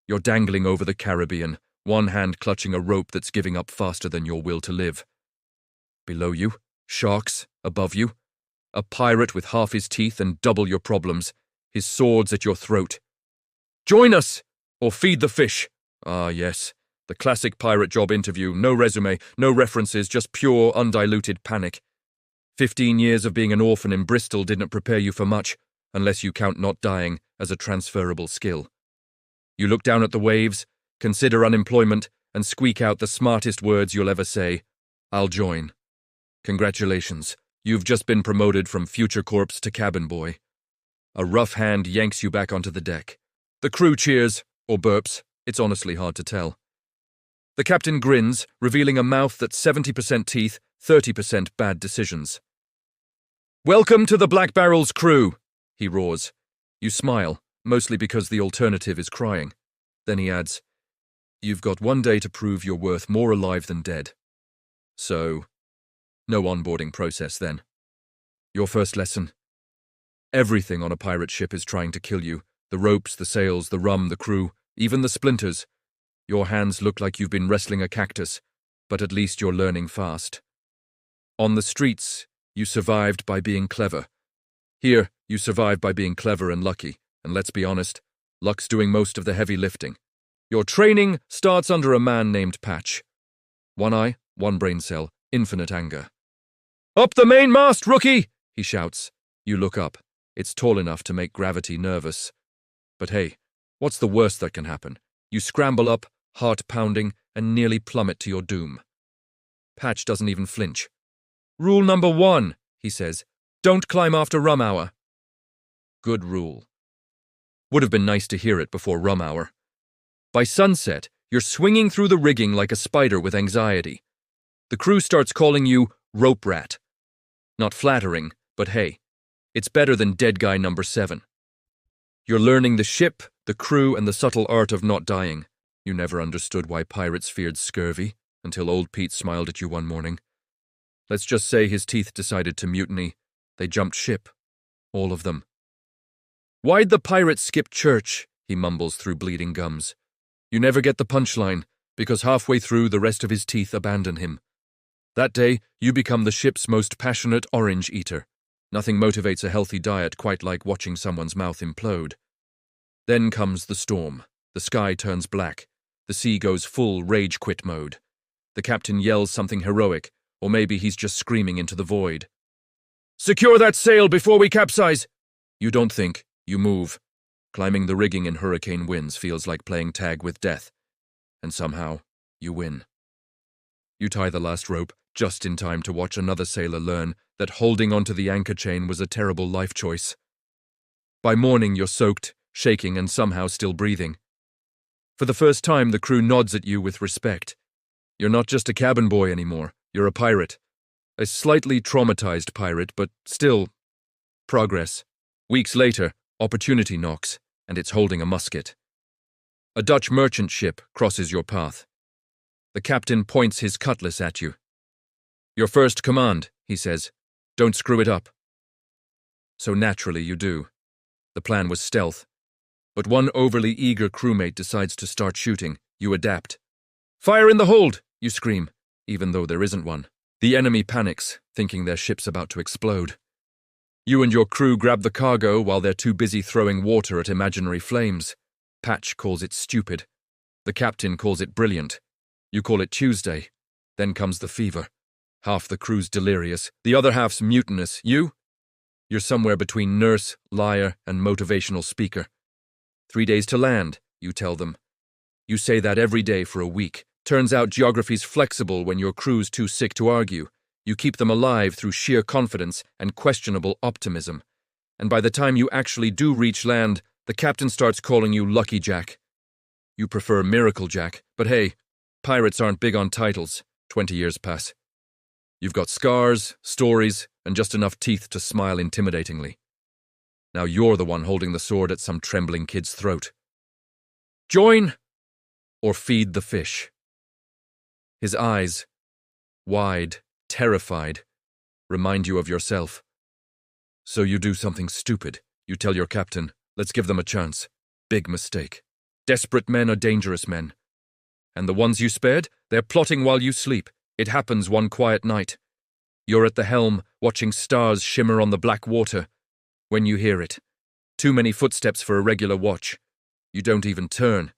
You're dangling over the Caribbean, one hand clutching a rope that's giving up faster than your will to live. Below you, sharks. Above you, a pirate with half his teeth and double your problems, his swords at your throat. Join us! Or feed the fish. Ah, yes. The classic pirate job interview. No resume, no references, just pure, undiluted panic. 15 years of being an orphan in Bristol didn't prepare you for much, unless you count not dying as a transferable skill. You look down at the waves, consider unemployment, and squeak out the smartest words you'll ever say. I'll join. Congratulations. You've just been promoted from future corpse to cabin boy. A rough hand yanks you back onto the deck. The crew cheers, or burps. It's honestly hard to tell. The captain grins, revealing a mouth that's 70% teeth, 30% bad decisions. Welcome to the Black Barrel's crew, he roars. You smile, mostly because the alternative is crying. Then he adds, you've got one day to prove you're worth more alive than dead. So, no onboarding process then. Your first lesson. Everything on a pirate ship is trying to kill you. The ropes, the sails, the rum, the crew, even the splinters. Your hands look like you've been wrestling a cactus, but at least you're learning fast. On the streets, you survived by being clever. Here, you survive by being clever and lucky, and let's be honest, luck's doing most of the heavy lifting. Your training starts under a man named Patch. One eye, one brain cell, infinite anger. Up the mainmast, rookie! He shouts. You look up. It's tall enough to make gravity nervous. But hey, what's the worst that can happen? You scramble up, heart pounding, and nearly plummet to your doom. Patch doesn't even flinch. Rule number 1, he says. Don't climb after rum hour. Good rule. Would have been nice to hear it before rum hour. By sunset, you're swinging through the rigging like a spider with anxiety. The crew starts calling you rope rat. Not flattering, but hey, it's better than dead guy number 7. You're learning the ship, the crew, and the subtle art of not dying. You never understood why pirates feared scurvy, until old Pete smiled at you one morning. Let's just say his teeth decided to mutiny. They jumped ship. All of them. Why'd the pirates skip church? He mumbles through bleeding gums. You never get the punchline, because halfway through the rest of his teeth abandon him. That day, you become the ship's most passionate orange eater. Nothing motivates a healthy diet quite like watching someone's mouth implode. Then comes the storm. The sky turns black. The sea goes full rage quit mode. The captain yells something heroic, or maybe he's just screaming into the void. Secure that sail before we capsize! You don't think, you move. Climbing the rigging in hurricane winds feels like playing tag with death. And somehow, you win. You tie the last rope, just in time to watch another sailor learn that holding onto the anchor chain was a terrible life choice. By morning, you're soaked, shaking, and somehow still breathing. For the first time, the crew nods at you with respect. You're not just a cabin boy anymore, you're a pirate. A slightly traumatized pirate, but still, progress. Weeks later, opportunity knocks, and it's holding a musket. A Dutch merchant ship crosses your path. The captain points his cutlass at you. Your first command, he says. Don't screw it up. So naturally you do. The plan was stealth. But one overly eager crewmate decides to start shooting. You adapt. Fire in the hold, you scream, even though there isn't one. The enemy panics, thinking their ship's about to explode. You and your crew grab the cargo while they're too busy throwing water at imaginary flames. Patch calls it stupid. The captain calls it brilliant. You call it Tuesday. Then comes the fever. Half the crew's delirious, the other half's mutinous. You're somewhere between nurse, liar, and motivational speaker. 3 days to land, you tell them. You say that every day for a week. Turns out geography's flexible when your crew's too sick to argue. You keep them alive through sheer confidence and questionable optimism. And by the time you actually do reach land, the captain starts calling you Lucky Jack. You prefer Miracle Jack, but hey, pirates aren't big on titles. 20 years pass. You've got scars, stories, and just enough teeth to smile intimidatingly. Now you're the one holding the sword at some trembling kid's throat. Join or feed the fish. His eyes, wide, terrified, remind you of yourself. So you do something stupid. You tell your captain, let's give them a chance. Big mistake. Desperate men are dangerous men. And the ones you spared, they're plotting while you sleep. It happens one quiet night. You're at the helm, watching stars shimmer on the black water. When you hear it. Too many footsteps for a regular watch. You don't even turn.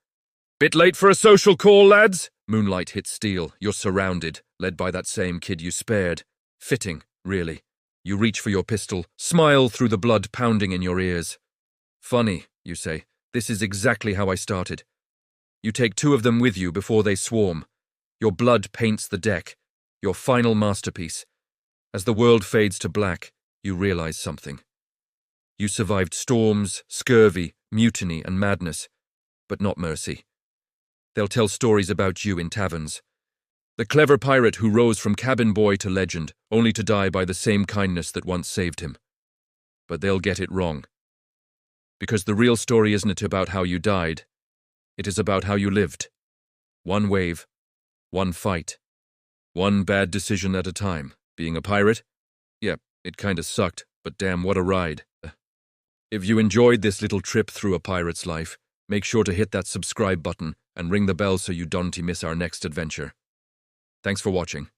Bit late for a social call, lads? Moonlight hits steel. You're surrounded, led by that same kid you spared. Fitting, really. You reach for your pistol, smile through the blood pounding in your ears. Funny, you say. This is exactly how I started. You take 2 of them with you before they swarm. Your blood paints the deck. Your final masterpiece. As the world fades to black, you realize something. You survived storms, scurvy, mutiny, and madness, but not mercy. They'll tell stories about you in taverns. The clever pirate who rose from cabin boy to legend, only to die by the same kindness that once saved him. But they'll get it wrong. Because the real story isn't about how you died. It is about how you lived. One wave, one fight, one bad decision at a time. Being a pirate? Yeah, it kinda sucked, but damn, what a ride. If you enjoyed this little trip through a pirate's life, make sure to hit that subscribe button and ring the bell so you don't miss our next adventure. Thanks for watching.